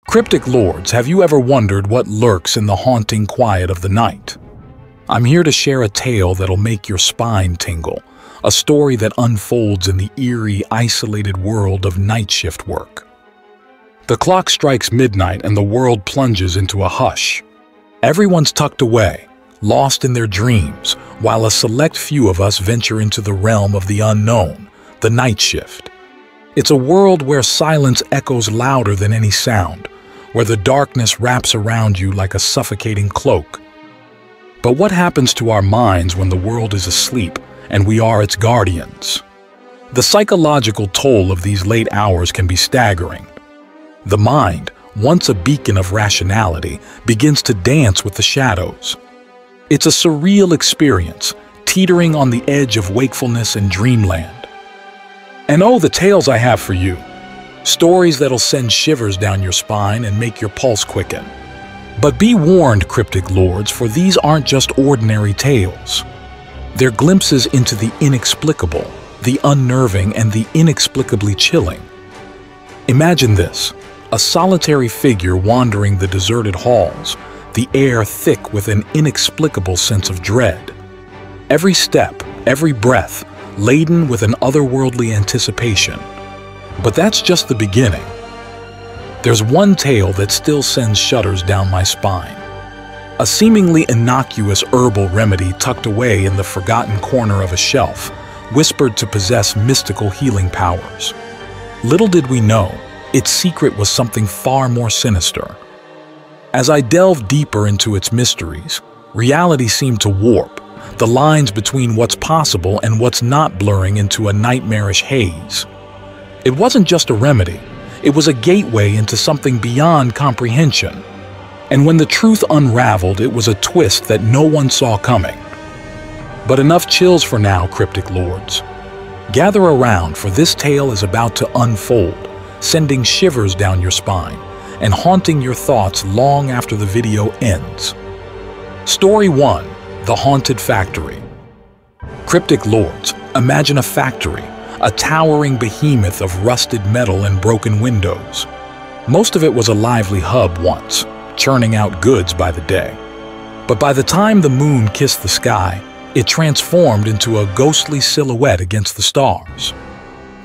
Cryptic lords, have you ever wondered what lurks in the haunting quiet of the night? I'm here to share a tale that'll make your spine tingle, a story that unfolds in the eerie, isolated world of night shift work. The clock strikes midnight and the world plunges into a hush. Everyone's tucked away, lost in their dreams, while a select few of us venture into the realm of the unknown, the night shift. It's a world where silence echoes louder than any sound, where the darkness wraps around you like a suffocating cloak. But what happens to our minds when the world is asleep and we are its guardians? The psychological toll of these late hours can be staggering. The mind, once a beacon of rationality, begins to dance with the shadows. It's a surreal experience, teetering on the edge of wakefulness and dreamland. And oh, the tales I have for you. Stories that'll send shivers down your spine and make your pulse quicken. But be warned, cryptic lords, for these aren't just ordinary tales. They're glimpses into the inexplicable, the unnerving, and the inexplicably chilling. Imagine this, a solitary figure wandering the deserted halls, the air thick with an inexplicable sense of dread. Every step, every breath, laden with an otherworldly anticipation. But that's just the beginning. There's one tale that still sends shudders down my spine. A seemingly innocuous herbal remedy tucked away in the forgotten corner of a shelf, whispered to possess mystical healing powers. Little did we know, its secret was something far more sinister. As I delved deeper into its mysteries, reality seemed to warp, the lines between what's possible and what's not blurring into a nightmarish haze. It wasn't just a remedy, it was a gateway into something beyond comprehension. And when the truth unraveled, it was a twist that no one saw coming. But enough chills for now, cryptic lords. Gather around, for this tale is about to unfold, sending shivers down your spine and haunting your thoughts long after the video ends. Story 1. The Haunted Factory. Cryptic lords, imagine a factory, a towering behemoth of rusted metal and broken windows. Most of it was a lively hub once, churning out goods by the day. But by the time the moon kissed the sky, it transformed into a ghostly silhouette against the stars.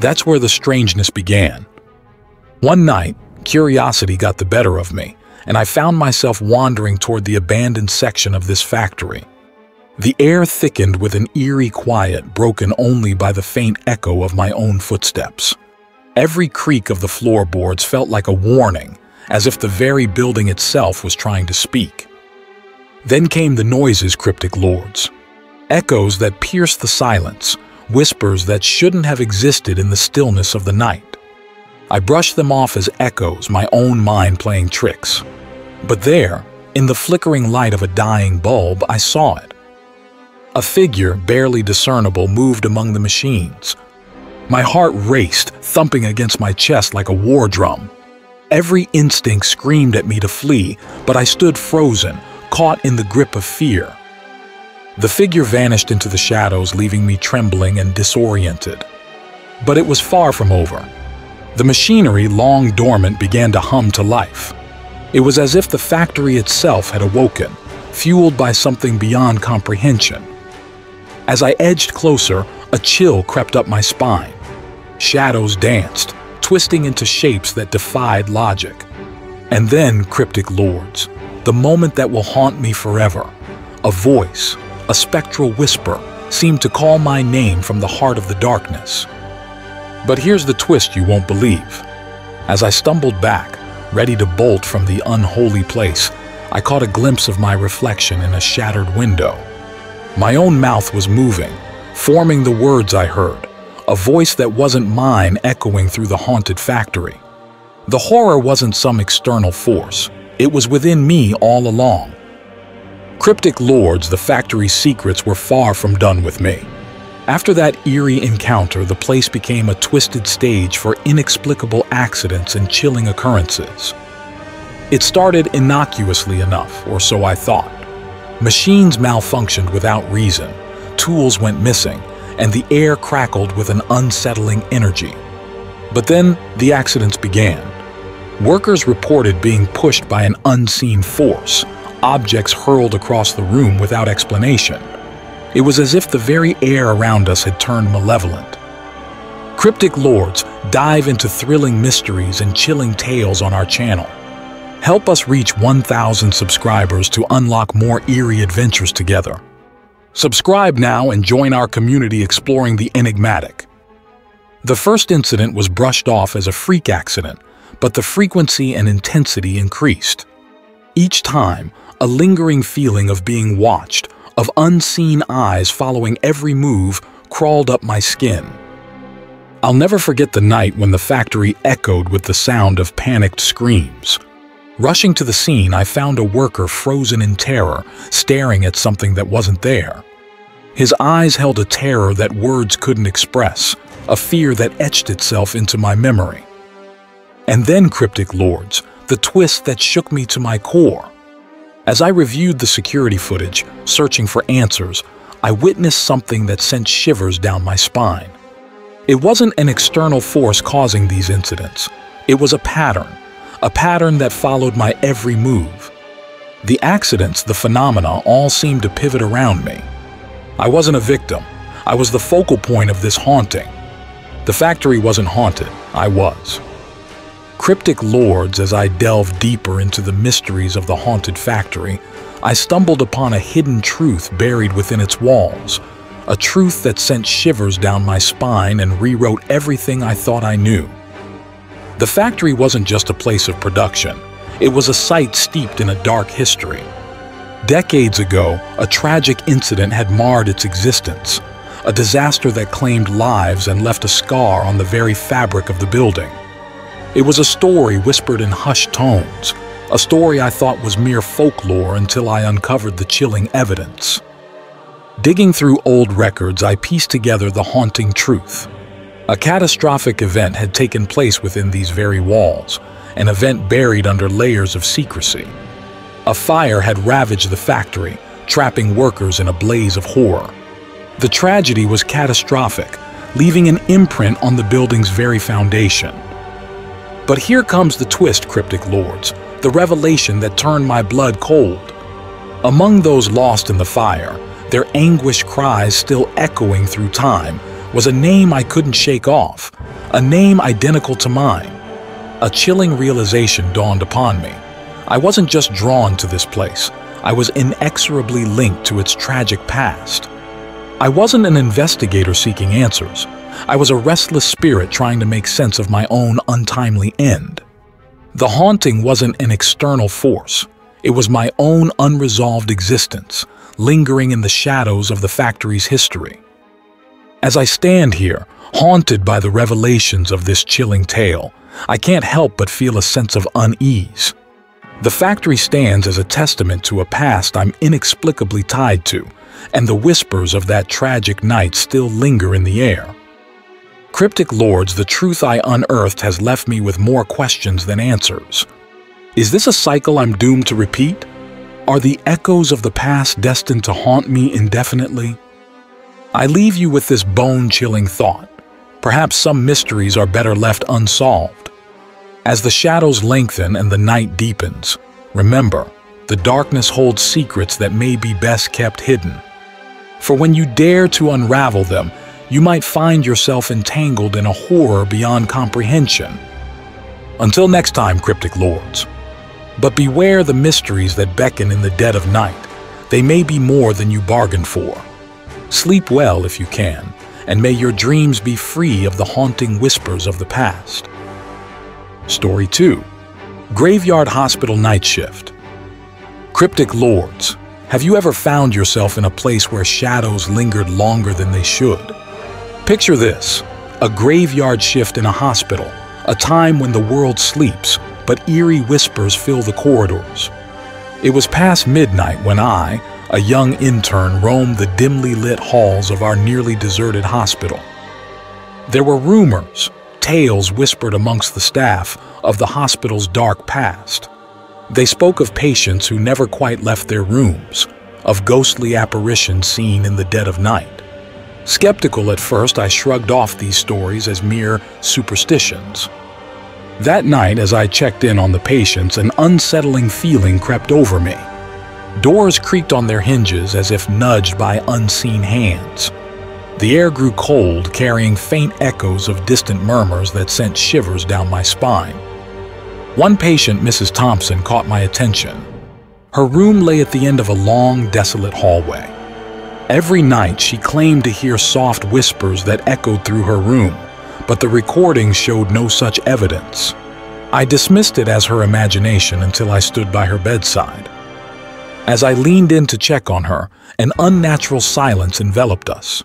That's where the strangeness began. One night, curiosity got the better of me, and I found myself wandering toward the abandoned section of this factory. The air thickened with an eerie quiet broken only by the faint echo of my own footsteps. Every creak of the floorboards felt like a warning, as if the very building itself was trying to speak. Then came the noises, cryptic lords. Echoes that pierced the silence, whispers that shouldn't have existed in the stillness of the night. I brushed them off as echoes, my own mind playing tricks. But there, in the flickering light of a dying bulb, I saw it. A figure, barely discernible, moved among the machines. My heart raced, thumping against my chest like a war drum. Every instinct screamed at me to flee, but I stood frozen, caught in the grip of fear. The figure vanished into the shadows, leaving me trembling and disoriented. But it was far from over. The machinery, long dormant, began to hum to life. It was as if the factory itself had awoken, fueled by something beyond comprehension. As I edged closer, a chill crept up my spine. Shadows danced, twisting into shapes that defied logic. And then, cryptic lords, the moment that will haunt me forever. A voice, a spectral whisper, seemed to call my name from the heart of the darkness. But here's the twist you won't believe. As I stumbled back, ready to bolt from the unholy place, I caught a glimpse of my reflection in a shattered window. My own mouth was moving, forming the words I heard, a voice that wasn't mine echoing through the haunted factory. The horror wasn't some external force, it was within me all along. Cryptic lords, the factory's secrets were far from done with me. After that eerie encounter, the place became a twisted stage for inexplicable accidents and chilling occurrences. It started innocuously enough, or so I thought. Machines malfunctioned without reason, tools went missing, and the air crackled with an unsettling energy. But then the accidents began. Workers reported being pushed by an unseen force, objects hurled across the room without explanation. It was as if the very air around us had turned malevolent. Cryptic Lords dive into thrilling mysteries and chilling tales on our channel. Help us reach 1,000 subscribers to unlock more eerie adventures together. Subscribe now and join our community exploring the enigmatic. The first incident was brushed off as a freak accident, but the frequency and intensity increased. Each time, a lingering feeling of being watched, of unseen eyes following every move, crawled up my skin. I'll never forget the night when the factory echoed with the sound of panicked screams. Rushing to the scene, I found a worker frozen in terror, staring at something that wasn't there. His eyes held a terror that words couldn't express, a fear that etched itself into my memory. And then, Cryptic Lords, the twist that shook me to my core. As I reviewed the security footage, searching for answers, I witnessed something that sent shivers down my spine. It wasn't an external force causing these incidents. It was a pattern that followed my every move. The accidents, the phenomena, all seemed to pivot around me. I wasn't a victim. I was the focal point of this haunting. The factory wasn't haunted. I was. Cryptic Lords, as I delved deeper into the mysteries of the haunted factory, I stumbled upon a hidden truth buried within its walls, a truth that sent shivers down my spine and rewrote everything I thought I knew. The factory wasn't just a place of production. It was a site steeped in a dark history. Decades ago, a tragic incident had marred its existence, a disaster that claimed lives and left a scar on the very fabric of the building. It was a story whispered in hushed tones, a story I thought was mere folklore until I uncovered the chilling evidence. Digging through old records, I pieced together the haunting truth. A catastrophic event had taken place within these very walls, an event buried under layers of secrecy. A fire had ravaged the factory, trapping workers in a blaze of horror. The tragedy was catastrophic, leaving an imprint on the building's very foundation. But here comes the twist, Cryptic Lords, the revelation that turned my blood cold. Among those lost in the fire, their anguished cries still echoing through time, was a name I couldn't shake off, a name identical to mine. A chilling realization dawned upon me. I wasn't just drawn to this place, I was inexorably linked to its tragic past. I wasn't an investigator seeking answers. I was a restless spirit trying to make sense of my own untimely end. The haunting wasn't an external force. It was my own unresolved existence, lingering in the shadows of the factory's history. As I stand here, haunted by the revelations of this chilling tale, I can't help but feel a sense of unease. The factory stands as a testament to a past I'm inexplicably tied to, and the whispers of that tragic night still linger in the air. Cryptic Lords, the truth I unearthed has left me with more questions than answers. Is this a cycle I'm doomed to repeat? Are the echoes of the past destined to haunt me indefinitely? I leave you with this bone-chilling thought. Perhaps some mysteries are better left unsolved. As the shadows lengthen and the night deepens, remember, the darkness holds secrets that may be best kept hidden. For when you dare to unravel them, you might find yourself entangled in a horror beyond comprehension. Until next time, Cryptic Lords. But beware the mysteries that beckon in the dead of night. They may be more than you bargained for. Sleep well if you can, and may your dreams be free of the haunting whispers of the past. Story 2. Graveyard Hospital Night Shift. Cryptic Lords, have you ever found yourself in a place where shadows lingered longer than they should? Picture this, a graveyard shift in a hospital, a time when the world sleeps, but eerie whispers fill the corridors. It was past midnight when I, a young intern, roamed the dimly lit halls of our nearly deserted hospital. There were rumors, tales whispered amongst the staff of the hospital's dark past. They spoke of patients who never quite left their rooms, of ghostly apparitions seen in the dead of night. Skeptical at first, I shrugged off these stories as mere superstitions. That night, as I checked in on the patients, an unsettling feeling crept over me. Doors creaked on their hinges as if nudged by unseen hands. The air grew cold, carrying faint echoes of distant murmurs that sent shivers down my spine. One patient, Mrs. Thompson, caught my attention. Her room lay at the end of a long, desolate hallway. Every night, she claimed to hear soft whispers that echoed through her room, but the recordings showed no such evidence. I dismissed it as her imagination until I stood by her bedside. As I leaned in to check on her, an unnatural silence enveloped us.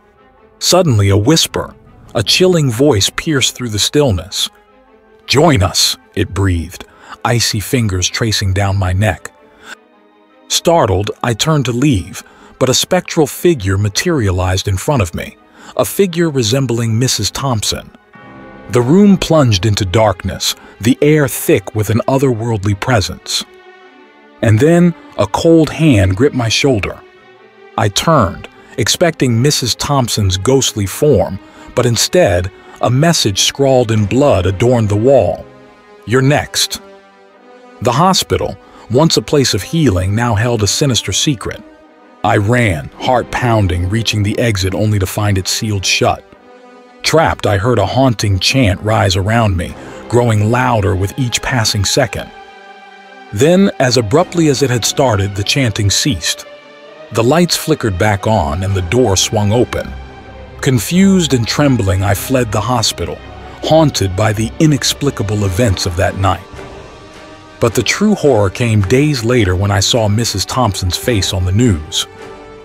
Suddenly, a whisper, a chilling voice pierced through the stillness. "Join us," it breathed, icy fingers tracing down my neck. Startled, I turned to leave, but a spectral figure materialized in front of me, a figure resembling Mrs. Thompson. The room plunged into darkness, the air thick with an otherworldly presence. And then, a cold hand gripped my shoulder. I turned, expecting Mrs. Thompson's ghostly form, but instead, a message scrawled in blood adorned the wall. "You're next." The hospital, once a place of healing, now held a sinister secret. I ran, heart pounding, reaching the exit only to find it sealed shut. Trapped, I heard a haunting chant rise around me, growing louder with each passing second. Then, as abruptly as it had started, the chanting ceased. The lights flickered back on and the door swung open. Confused and trembling, I fled the hospital, haunted by the inexplicable events of that night. But the true horror came days later when I saw Mrs. Thompson's face on the news.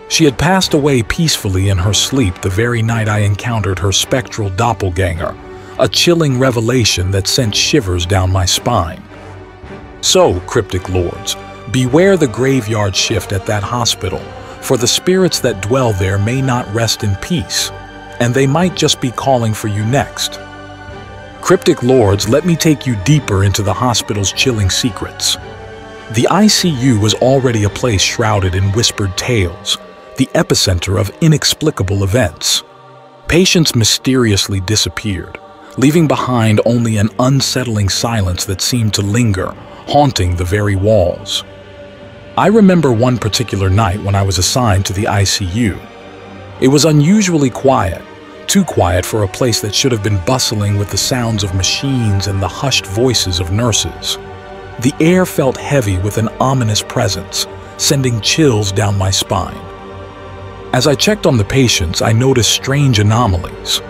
She had passed away peacefully in her sleep the very night I encountered her spectral doppelganger, a chilling revelation that sent shivers down my spine. So, cryptic lords, beware the graveyard shift at that hospital, for the spirits that dwell there may not rest in peace, and they might just be calling for you next. Cryptic lords, let me take you deeper into the hospital's chilling secrets. The ICU was already a place shrouded in whispered tales, the epicenter of inexplicable events. Patients mysteriously disappeared, leaving behind only an unsettling silence that seemed to linger, haunting the very walls. I remember one particular night when I was assigned to the ICU. It was unusually quiet, too quiet for a place that should have been bustling with the sounds of machines and the hushed voices of nurses. The air felt heavy with an ominous presence, sending chills down my spine. As I checked on the patients, I noticed strange anomalies.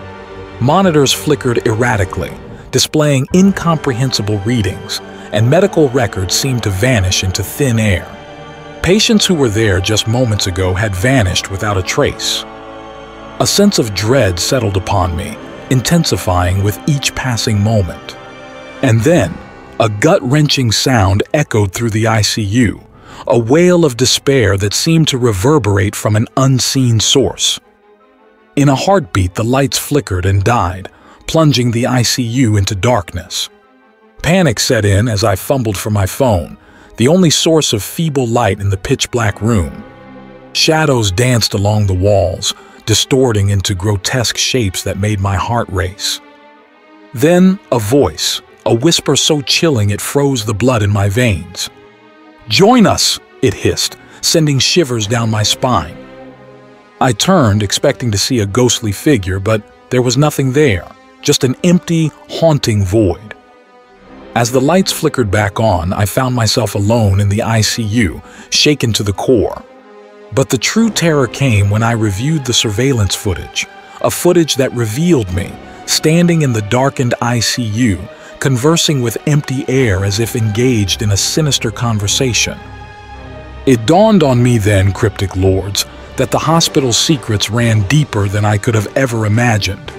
Monitors flickered erratically, displaying incomprehensible readings, and medical records seemed to vanish into thin air. Patients who were there just moments ago had vanished without a trace. A sense of dread settled upon me, intensifying with each passing moment. And then, a gut-wrenching sound echoed through the ICU, a wail of despair that seemed to reverberate from an unseen source. In a heartbeat, the lights flickered and died, plunging the ICU into darkness. Panic set in as I fumbled for my phone, the only source of feeble light in the pitch-black room. Shadows danced along the walls, distorting into grotesque shapes that made my heart race. Then, a voice, a whisper so chilling it froze the blood in my veins. "Join us!" it hissed, sending shivers down my spine. I turned, expecting to see a ghostly figure, but there was nothing there, just an empty, haunting void. As the lights flickered back on, I found myself alone in the ICU, shaken to the core. But the true terror came when I reviewed the surveillance footage, a footage that revealed me, standing in the darkened ICU, conversing with empty air as if engaged in a sinister conversation. It dawned on me then, cryptic lords, that the hospital's secrets ran deeper than I could have ever imagined.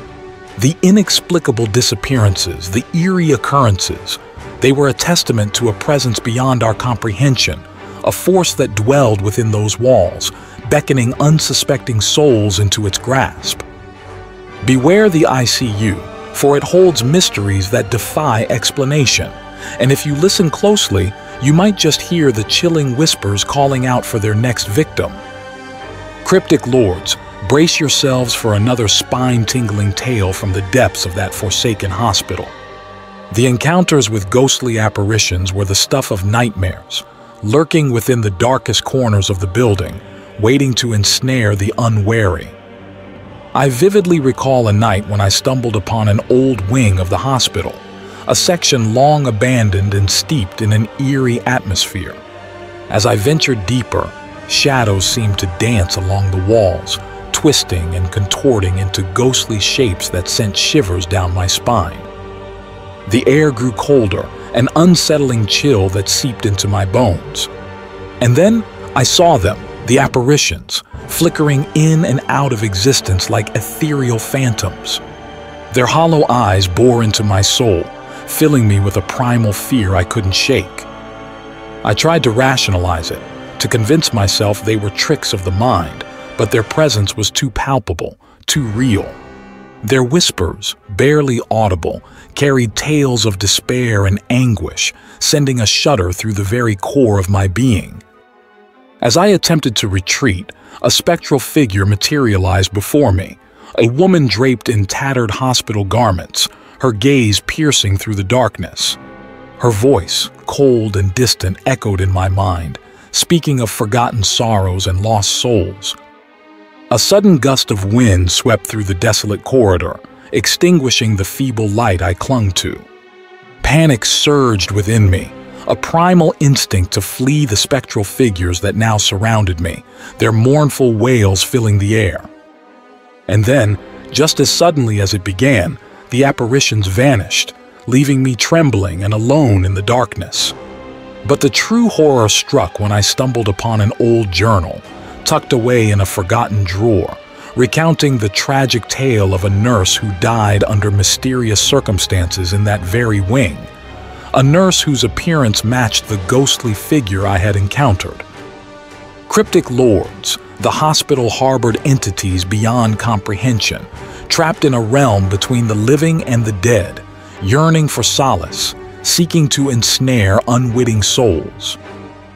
The inexplicable disappearances, the eerie occurrences, they were a testament to a presence beyond our comprehension, a force that dwelled within those walls, beckoning unsuspecting souls into its grasp. Beware the ICU, for it holds mysteries that defy explanation, and if you listen closely, you might just hear the chilling whispers calling out for their next victim. Cryptic lords, brace yourselves for another spine-tingling tale from the depths of that forsaken hospital. The encounters with ghostly apparitions were the stuff of nightmares, lurking within the darkest corners of the building, waiting to ensnare the unwary. I vividly recall a night when I stumbled upon an old wing of the hospital, a section long abandoned and steeped in an eerie atmosphere. As I ventured deeper, shadows seemed to dance along the walls, twisting and contorting into ghostly shapes that sent shivers down my spine. The air grew colder, an unsettling chill that seeped into my bones. And then I saw them, the apparitions, flickering in and out of existence like ethereal phantoms. Their hollow eyes bore into my soul, filling me with a primal fear I couldn't shake. I tried to rationalize it, to convince myself they were tricks of the mind, but their presence was too palpable, too real. Their whispers, barely audible, carried tales of despair and anguish, sending a shudder through the very core of my being. As I attempted to retreat, a spectral figure materialized before me, a woman draped in tattered hospital garments, her gaze piercing through the darkness. Her voice, cold and distant, echoed in my mind, speaking of forgotten sorrows and lost souls. A sudden gust of wind swept through the desolate corridor, extinguishing the feeble light I clung to. Panic surged within me, a primal instinct to flee the spectral figures that now surrounded me, their mournful wails filling the air. And then, just as suddenly as it began, the apparitions vanished, leaving me trembling and alone in the darkness. But the true horror struck when I stumbled upon an old journal, tucked away in a forgotten drawer, recounting the tragic tale of a nurse who died under mysterious circumstances in that very wing. A nurse whose appearance matched the ghostly figure I had encountered. Cryptic lords, the hospital harbored entities beyond comprehension, trapped in a realm between the living and the dead, yearning for solace, seeking to ensnare unwitting souls.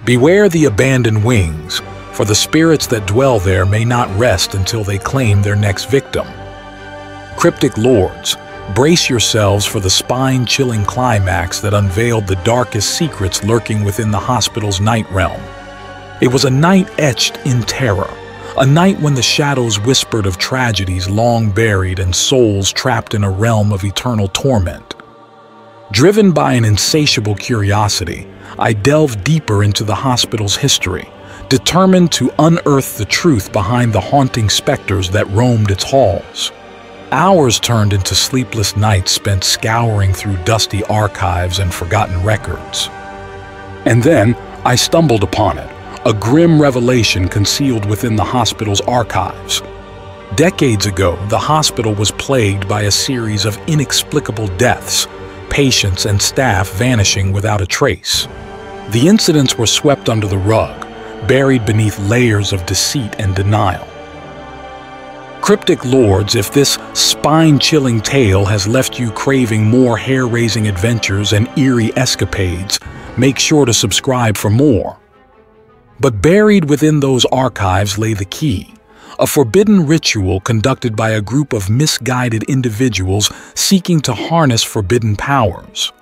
Beware the abandoned wings, for the spirits that dwell there may not rest until they claim their next victim. Cryptic lords, brace yourselves for the spine-chilling climax that unveiled the darkest secrets lurking within the hospital's night realm. It was a night etched in terror, a night when the shadows whispered of tragedies long buried and souls trapped in a realm of eternal torment. Driven by an insatiable curiosity, I delved deeper into the hospital's history, determined to unearth the truth behind the haunting specters that roamed its halls. Hours turned into sleepless nights spent scouring through dusty archives and forgotten records. And then I stumbled upon it, a grim revelation concealed within the hospital's archives. Decades ago, the hospital was plagued by a series of inexplicable deaths, patients and staff vanishing without a trace. The incidents were swept under the rug, buried beneath layers of deceit and denial. Cryptic lords, if this spine-chilling tale has left you craving more hair-raising adventures and eerie escapades, make sure to subscribe for more. But buried within those archives lay the key, a forbidden ritual conducted by a group of misguided individuals seeking to harness forbidden powers.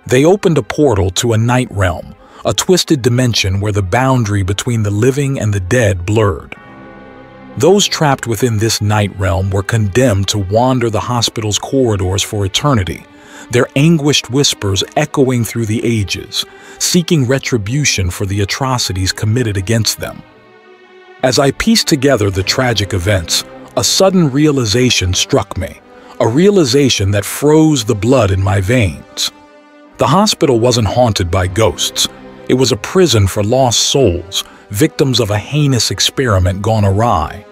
They opened a portal to a night realm, a twisted dimension where the boundary between the living and the dead blurred. Those trapped within this night realm were condemned to wander the hospital's corridors for eternity, their anguished whispers echoing through the ages, seeking retribution for the atrocities committed against them. As I pieced together the tragic events, a sudden realization struck me, a realization that froze the blood in my veins. The hospital wasn't haunted by ghosts. It was a prison for lost souls, victims of a heinous experiment gone awry.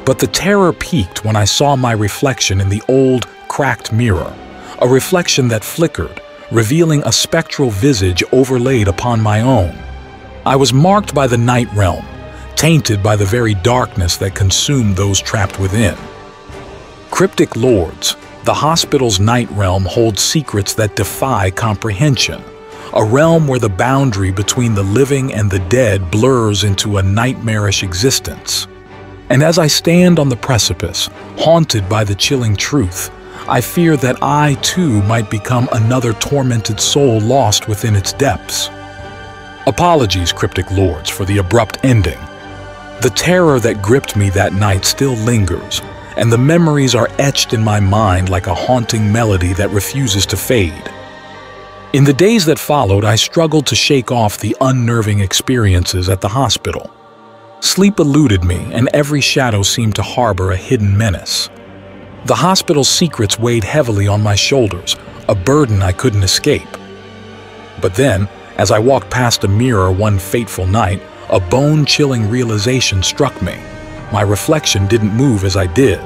But the terror peaked when I saw my reflection in the old, cracked mirror, a reflection that flickered, revealing a spectral visage overlaid upon my own. I was marked by the night realm, tainted by the very darkness that consumed those trapped within. Cryptic lords, the hospital's night realm holds secrets that defy comprehension, a realm where the boundary between the living and the dead blurs into a nightmarish existence. And as I stand on the precipice, haunted by the chilling truth, I fear that I, too, might become another tormented soul lost within its depths. Apologies, cryptic lords, for the abrupt ending. The terror that gripped me that night still lingers, and the memories are etched in my mind like a haunting melody that refuses to fade. In the days that followed, I struggled to shake off the unnerving experiences at the hospital. Sleep eluded me, and every shadow seemed to harbor a hidden menace. The hospital's secrets weighed heavily on my shoulders, a burden I couldn't escape. But then, as I walked past a mirror one fateful night, a bone-chilling realization struck me. My reflection didn't move as I did.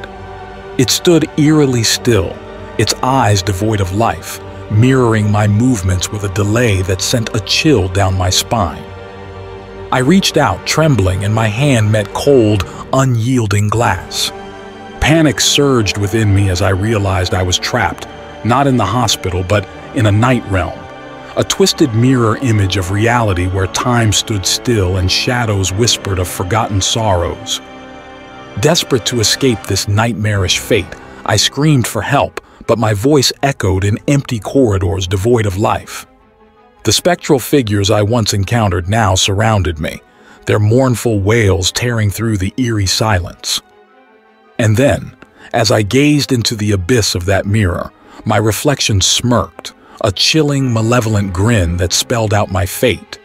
It stood eerily still, its eyes devoid of life, mirroring my movements with a delay that sent a chill down my spine. I reached out, trembling, and my hand met cold, unyielding glass. Panic surged within me as I realized I was trapped, not in the hospital, but in a night realm, a twisted mirror image of reality where time stood still and shadows whispered of forgotten sorrows. Desperate to escape this nightmarish fate, I screamed for help, but my voice echoed in empty corridors devoid of life. The spectral figures I once encountered now surrounded me, their mournful wails tearing through the eerie silence. And then, as I gazed into the abyss of that mirror, my reflection smirked, a chilling, malevolent grin that spelled out my fate.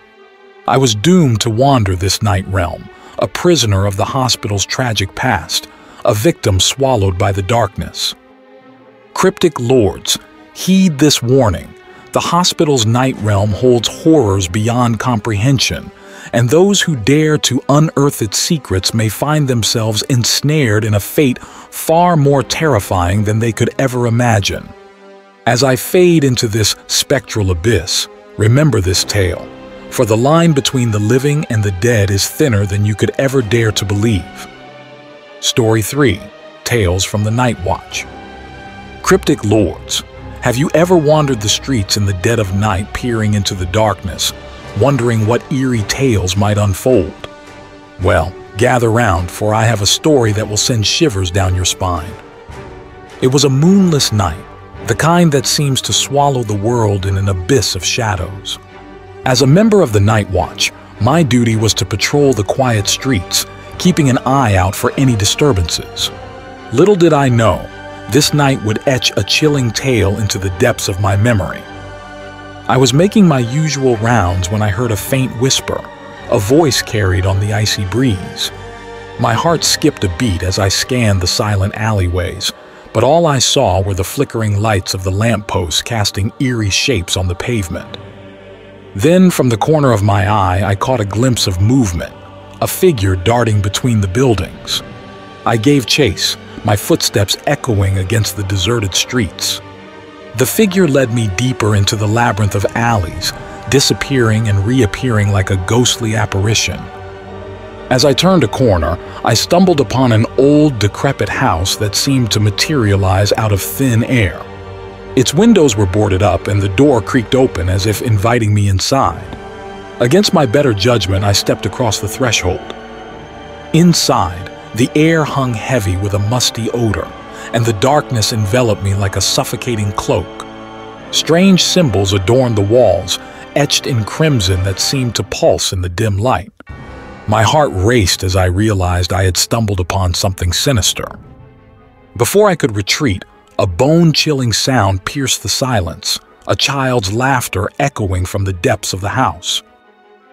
I was doomed to wander this night realm, a prisoner of the hospital's tragic past, a victim swallowed by the darkness. Cryptic lords, heed this warning. The hospital's night realm holds horrors beyond comprehension, and those who dare to unearth its secrets may find themselves ensnared in a fate far more terrifying than they could ever imagine. As I fade into this spectral abyss, remember this tale, for the line between the living and the dead is thinner than you could ever dare to believe. Story 3. Tales from the Night Watch. Cryptic lords, have you ever wandered the streets in the dead of night peering into the darkness, wondering what eerie tales might unfold? Well, gather round, for I have a story that will send shivers down your spine. It was a moonless night, the kind that seems to swallow the world in an abyss of shadows. As a member of the Night Watch, my duty was to patrol the quiet streets, keeping an eye out for any disturbances. Little did I know, this night would etch a chilling tale into the depths of my memory. I was making my usual rounds when I heard a faint whisper, a voice carried on the icy breeze. My heart skipped a beat as I scanned the silent alleyways, but all I saw were the flickering lights of the lampposts casting eerie shapes on the pavement. Then, from the corner of my eye, I caught a glimpse of movement, a figure darting between the buildings. I gave chase, my footsteps echoing against the deserted streets. The figure led me deeper into the labyrinth of alleys, disappearing and reappearing like a ghostly apparition. As I turned a corner, I stumbled upon an old, decrepit house that seemed to materialize out of thin air. Its windows were boarded up and the door creaked open as if inviting me inside. Against my better judgment, I stepped across the threshold. Inside, the air hung heavy with a musty odor, and the darkness enveloped me like a suffocating cloak. Strange symbols adorned the walls, etched in crimson that seemed to pulse in the dim light. My heart raced as I realized I had stumbled upon something sinister. Before I could retreat, a bone-chilling sound pierced the silence, a child's laughter echoing from the depths of the house.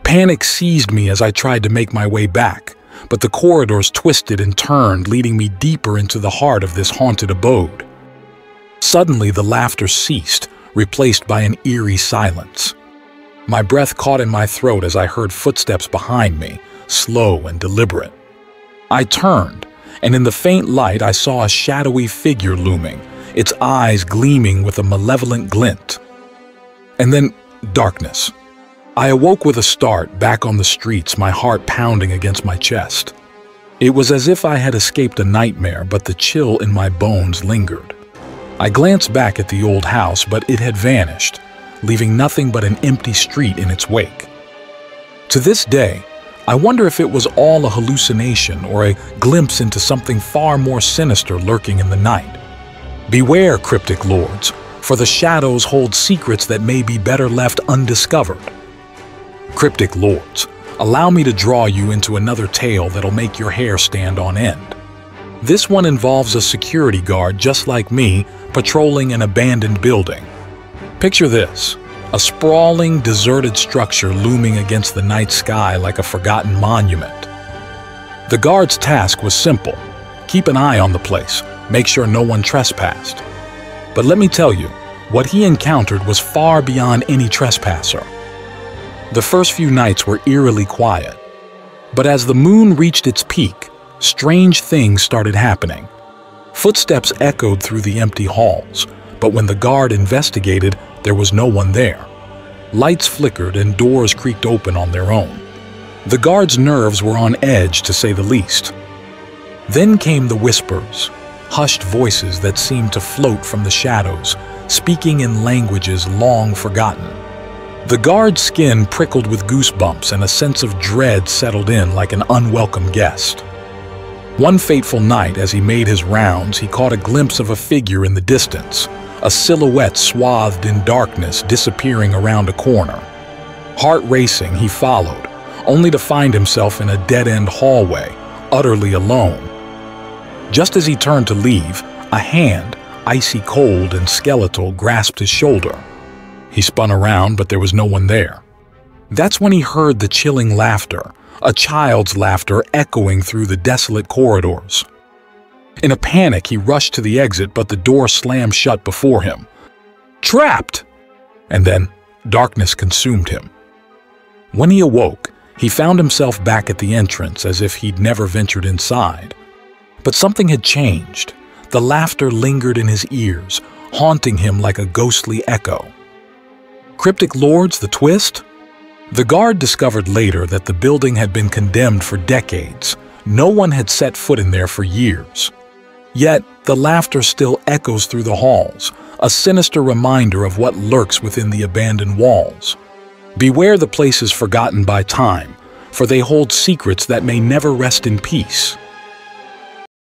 Panic seized me as I tried to make my way back, but the corridors twisted and turned, leading me deeper into the heart of this haunted abode. Suddenly, the laughter ceased, replaced by an eerie silence. My breath caught in my throat as I heard footsteps behind me, slow and deliberate. I turned, and in the faint light I saw a shadowy figure looming, its eyes gleaming with a malevolent glint. And then darkness. I awoke with a start, back on the streets, my heart pounding against my chest. It was as if I had escaped a nightmare, but the chill in my bones lingered. I glanced back at the old house, but it had vanished, leaving nothing but an empty street in its wake. To this day, I wonder if it was all a hallucination or a glimpse into something far more sinister lurking in the night. Beware, cryptic lords, for the shadows hold secrets that may be better left undiscovered. Cryptic lords, allow me to draw you into another tale that'll make your hair stand on end. This one involves a security guard just like me patrolling an abandoned building. Picture this, a sprawling, deserted structure looming against the night sky like a forgotten monument. The guard's task was simple: keep an eye on the place, make sure no one trespassed. But let me tell you, what he encountered was far beyond any trespasser. The first few nights were eerily quiet, but as the moon reached its peak, strange things started happening. Footsteps echoed through the empty halls, but when the guard investigated, there was no one there. Lights flickered and doors creaked open on their own. The guard's nerves were on edge, to say the least. Then came the whispers, hushed voices that seemed to float from the shadows, speaking in languages long forgotten. The guard's skin prickled with goosebumps and a sense of dread settled in like an unwelcome guest. One fateful night, as he made his rounds, he caught a glimpse of a figure in the distance, a silhouette swathed in darkness disappearing around a corner. Heart racing, he followed, only to find himself in a dead-end hallway, utterly alone. Just as he turned to leave, a hand, icy cold and skeletal, grasped his shoulder. He spun around, but there was no one there. That's when he heard the chilling laughter, a child's laughter echoing through the desolate corridors. In a panic, he rushed to the exit, but the door slammed shut before him. Trapped! And then, darkness consumed him. When he awoke, he found himself back at the entrance as if he'd never ventured inside. But something had changed. The laughter lingered in his ears, haunting him like a ghostly echo. Cryptic lords, the twist? The guard discovered later that the building had been condemned for decades. No one had set foot in there for years. Yet, the laughter still echoes through the halls, a sinister reminder of what lurks within the abandoned walls. Beware the places forgotten by time, for they hold secrets that may never rest in peace.